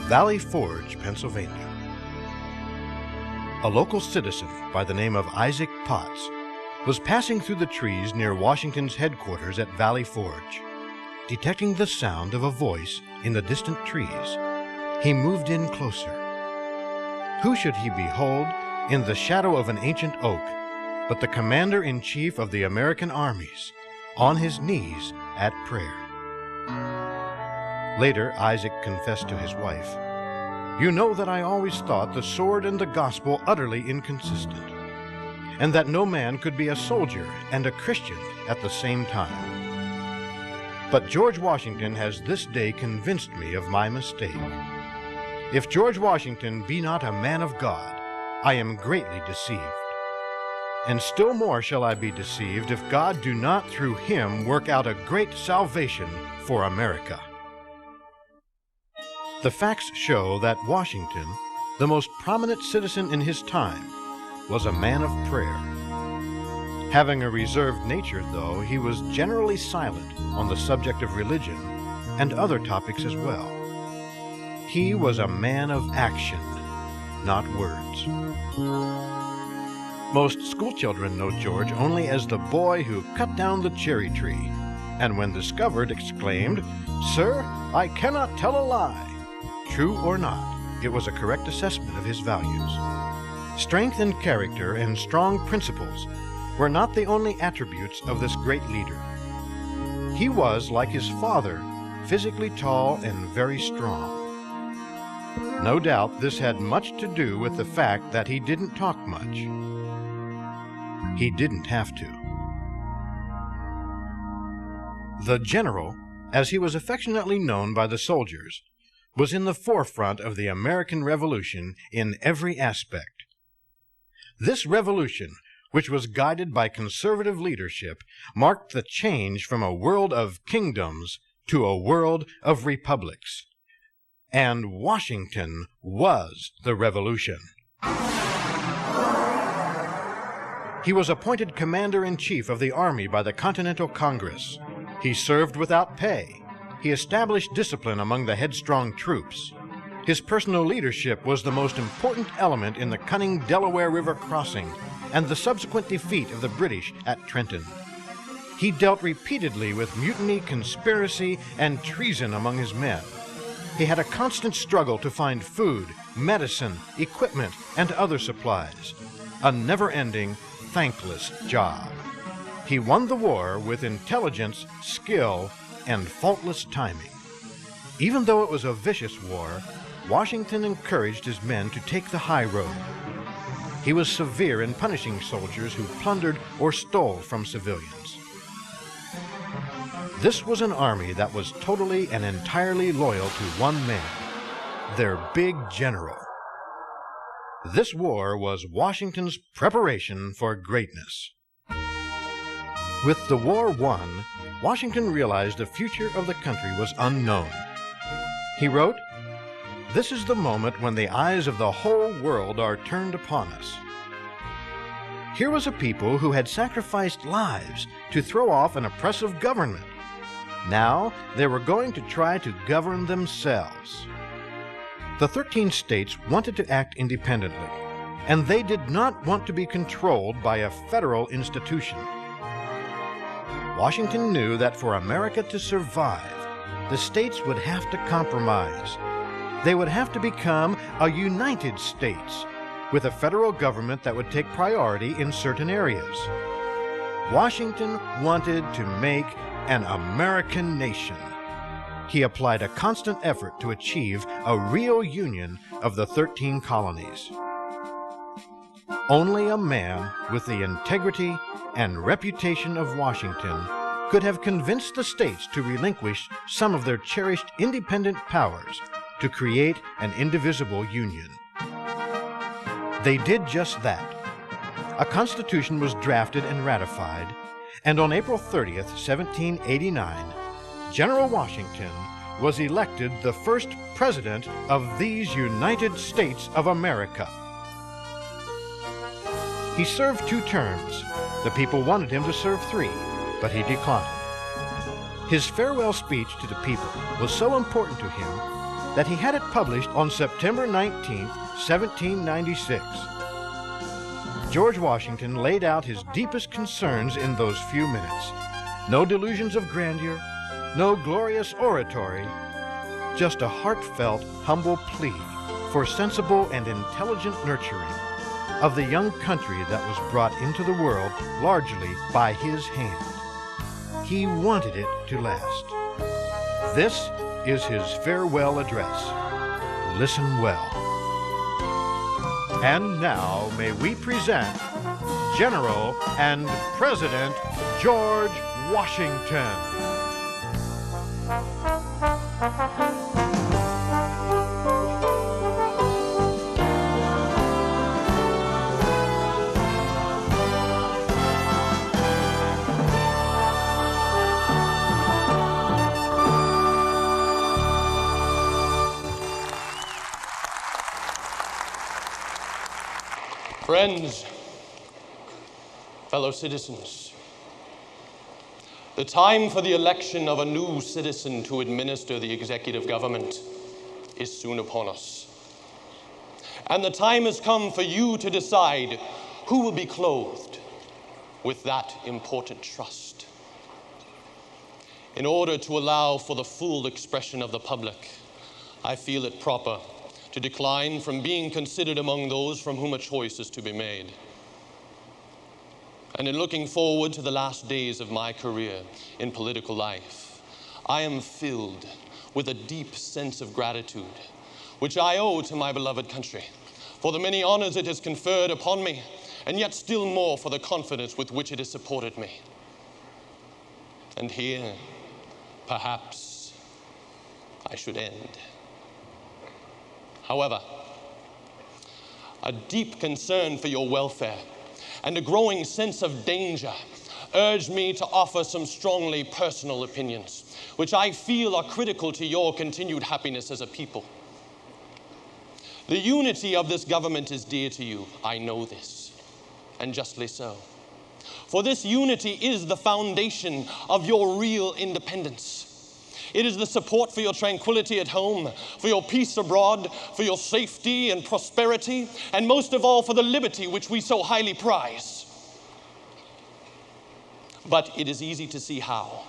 Valley Forge, Pennsylvania. A local citizen by the name of Isaac Potts was passing through the trees near Washington's headquarters at Valley Forge. Detecting the sound of a voice in the distant trees, he moved in closer. Who should he behold in the shadow of an ancient oak but the commander-in-chief of the American armies, on his knees at prayer? Later, Isaac confessed to his wife, "You know that I always thought the sword and the gospel utterly inconsistent, and that no man could be a soldier and a Christian at the same time. But George Washington has this day convinced me of my mistake. If George Washington be not a man of God, I am greatly deceived. And still more shall I be deceived if God do not through him work out a great salvation for America." The facts show that Washington, the most prominent citizen in his time, was a man of prayer. Having a reserved nature, though, he was generally silent on the subject of religion and other topics as well. He was a man of action, not words. Most schoolchildren know George only as the boy who cut down the cherry tree, and when discovered exclaimed, "Sir, I cannot tell a lie." True or not, it was a correct assessment of his values. Strength in character and strong principles were not the only attributes of this great leader. He was, like his father, physically tall and very strong. No doubt this had much to do with the fact that he didn't talk much. He didn't have to. The general, as he was affectionately known by the soldiers, was in the forefront of the American Revolution in every aspect. This revolution, which was guided by conservative leadership, marked the change from a world of kingdoms to a world of republics. And Washington was the revolution. He was appointed commander-in-chief of the army by the Continental Congress. He served without pay. He established discipline among the headstrong troops. His personal leadership was the most important element in the cunning Delaware River crossing and the subsequent defeat of the British at Trenton. He dealt repeatedly with mutiny, conspiracy, and treason among his men. He had a constant struggle to find food, medicine, equipment, and other supplies. A never-ending, thankless job. He won the war with intelligence, skill, and faultless timing. Even though it was a vicious war, Washington encouraged his men to take the high road. He was severe in punishing soldiers who plundered or stole from civilians. This was an army that was totally and entirely loyal to one man, their big general. This war was Washington's preparation for greatness. With the war won, Washington realized the future of the country was unknown. He wrote, "This is the moment when the eyes of the whole world are turned upon us." Here was a people who had sacrificed lives to throw off an oppressive government. Now they were going to try to govern themselves. The 13 states wanted to act independently, and they did not want to be controlled by a federal institution. Washington knew that for America to survive, the states would have to compromise. They would have to become a United States, with a federal government that would take priority in certain areas. Washington wanted to make an American nation. He applied a constant effort to achieve a real union of the 13 colonies. Only a man with the integrity and reputation of Washington could have convinced the states to relinquish some of their cherished independent powers to create an indivisible union. They did just that. A constitution was drafted and ratified, and on April 30th, 1789, General Washington was elected the first president of these United States of America. He served 2 terms. The people wanted him to serve 3, but he declined. His farewell speech to the people was so important to him that he had it published on September 19, 1796. George Washington laid out his deepest concerns in those few minutes. No delusions of grandeur, no glorious oratory, just a heartfelt, humble plea for sensible and intelligent nurturing of the young country that was brought into the world largely by his hand. He wanted it to last. This is his farewell address. Listen well. And now may we present General and President George Washington. Friends, fellow citizens, the time for the election of a new citizen to administer the executive government is soon upon us. And the time has come for you to decide who will be clothed with that important trust. In order to allow for the full expression of the public, I feel it proper to decline from being considered among those from whom a choice is to be made. And in looking forward to the last days of my career in political life, I am filled with a deep sense of gratitude, which I owe to my beloved country for the many honors it has conferred upon me, and yet still more for the confidence with which it has supported me. And here, perhaps, I should end. However, a deep concern for your welfare and a growing sense of danger urged me to offer some strongly personal opinions, which I feel are critical to your continued happiness as a people. The unity of this government is dear to you. I know this, and justly so. For this unity is the foundation of your real independence. It is the support for your tranquility at home, for your peace abroad, for your safety and prosperity, and most of all for the liberty which we so highly prize. But it is easy to see how,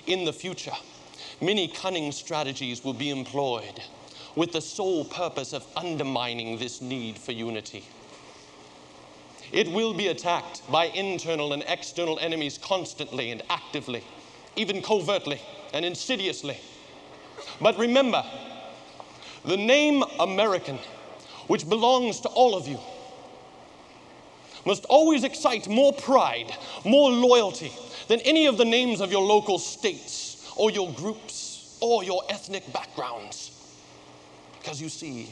in the future, many cunning strategies will be employed with the sole purpose of undermining this need for unity. It will be attacked by internal and external enemies constantly and actively, even covertly and insidiously. But remember, the name American, which belongs to all of you, must always excite more pride, more loyalty than any of the names of your local states or your groups or your ethnic backgrounds. Because you see,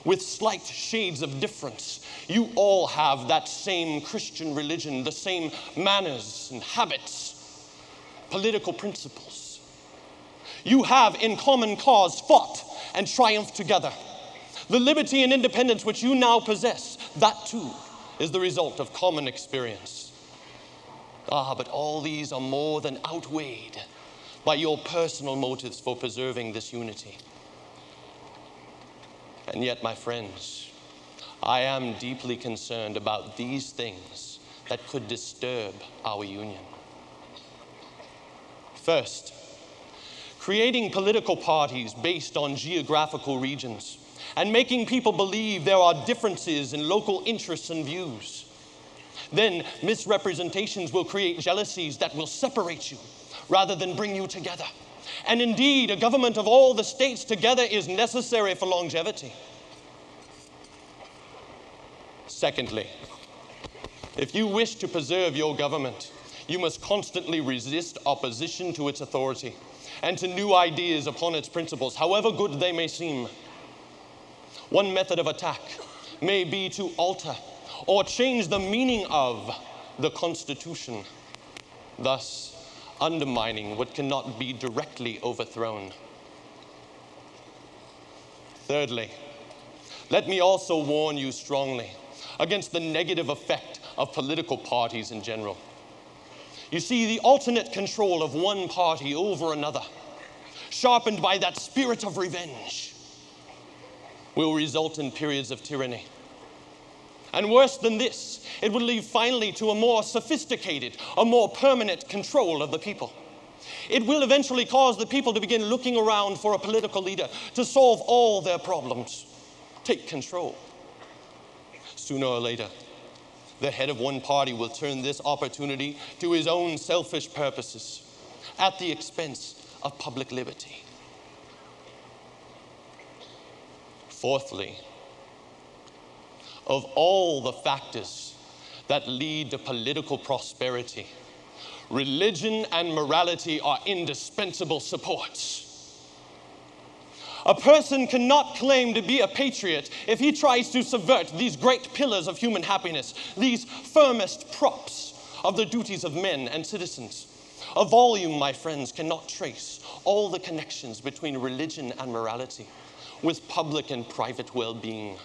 with slight shades of difference, you all have that same Christian religion, the same manners and habits, political principles. You have in common cause fought and triumphed together. The liberty and independence which you now possess, that too is the result of common experience. But all these are more than outweighed by your personal motives for preserving this unity. And yet, my friends, I am deeply concerned about these things that could disturb our union. First, creating political parties based on geographical regions and making people believe there are differences in local interests and views. Then misrepresentations will create jealousies that will separate you rather than bring you together. And indeed, a government of all the states together is necessary for longevity. Secondly, if you wish to preserve your government, you must constantly resist opposition to its authority and to new ideas upon its principles, however good they may seem. One method of attack may be to alter or change the meaning of the Constitution, thus undermining what cannot be directly overthrown. Thirdly, let me also warn you strongly against the negative effect of political parties in general. You see, the alternate control of one party over another, sharpened by that spirit of revenge, will result in periods of tyranny. And worse than this, it will lead finally to a more sophisticated, a more permanent control of the people. It will eventually cause the people to begin looking around for a political leader to solve all their problems, take control. Sooner or later, the head of one party will turn this opportunity to his own selfish purposes at the expense of public liberty. Fourthly, of all the factors that lead to political prosperity, religion and morality are indispensable supports. A person cannot claim to be a patriot if he tries to subvert these great pillars of human happiness, these firmest props of the duties of men and citizens. A volume, my friends, cannot trace all the connections between religion and morality with public and private well-being.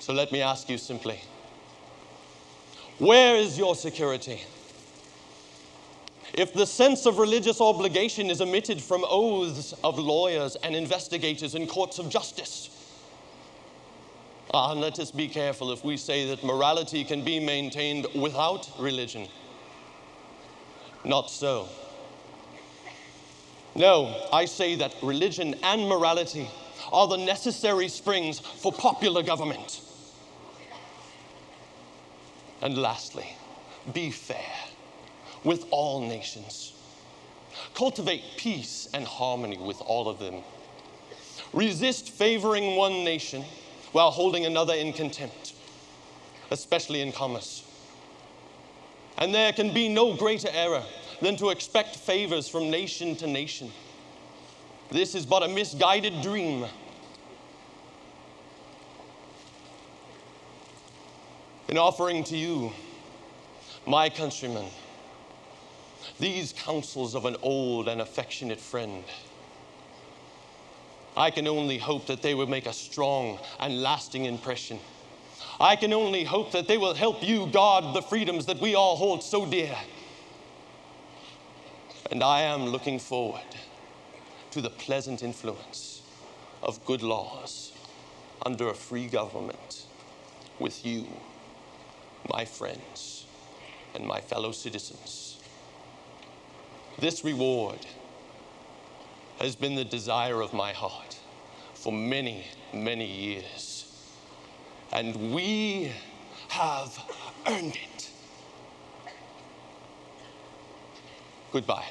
So let me ask you simply, where is your security? If the sense of religious obligation is emitted from oaths of lawyers and investigators in courts of justice, and let us be careful if we say that morality can be maintained without religion. Not so. No, I say that religion and morality are the necessary springs for popular government. And lastly, be fair with all nations. Cultivate peace and harmony with all of them. Resist favoring one nation while holding another in contempt, especially in commerce. And there can be no greater error than to expect favors from nation to nation. This is but a misguided dream. In offering to you, my countrymen, these counsels of an old and affectionate friend, I can only hope that they will make a strong and lasting impression. I can only hope that they will help you guard the freedoms that we all hold so dear. And I am looking forward to the pleasant influence of good laws under a free government with you, my friends, and my fellow citizens. This reward has been the desire of my heart for many, many years. And we have earned it. Goodbye.